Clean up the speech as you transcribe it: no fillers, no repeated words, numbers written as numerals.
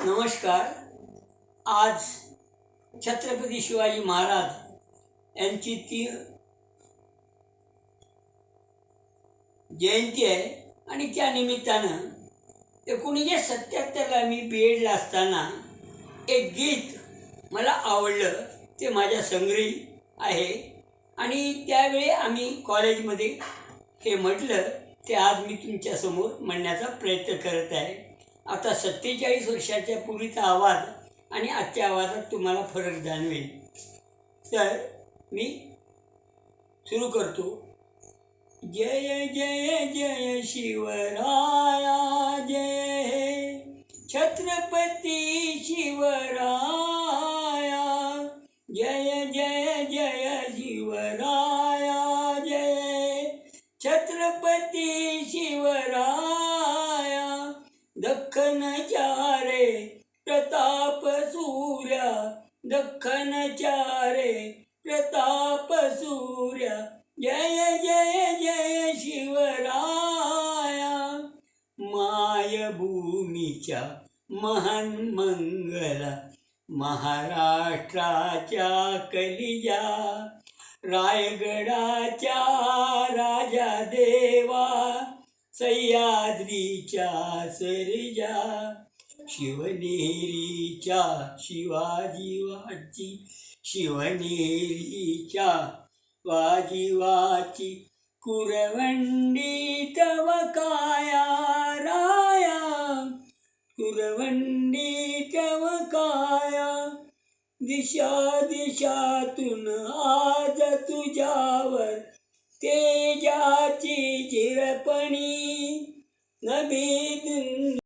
नमस्कार. आज छत्रपती शिवाजी महाराज यांची जयंती आहे आणि त्या निमित्तानं 1977ला मी BEdला असताना एक गीत मला आवडलं, ते माझ्या संग्रही आहे आणि त्यावेळी आम्ही कॉलेजमध्ये हे म्हटलं ते आज मी तुमच्यासमोर म्हणण्याचा प्रयत्न करत आहे. आता 47 वर्षाच्या पूर्वीचा आवाज आणि आजच्या आवाजात तुम्हाला फरक जाणवेल. तर मी सुरू करतो. जय जय जय शिवराया, जय हे छत्रपती शिवराया, जय जय जय शिवराया, जय छत्रपती शिवराया. दख्खनच्या रे प्रताप सूर्या, दख्खनच्या रे प्रताप सूर्या, जय जय जय शिवराया. मायभूमीच्या महान मंगला, महाराष्ट्राच्या कलिजा, रायगडाच्या राजा देवा, सह्याद्रीच्या सर्जा, शिवनेरीच्या शिवाजीवाची, शिवनेरीच्या वाजीवाची, कुरवंडी तव काया राया, कुरवंडी तव काया. दिशा दिशातून आज तुझ्यावर तेजाची झिरपणी, नभी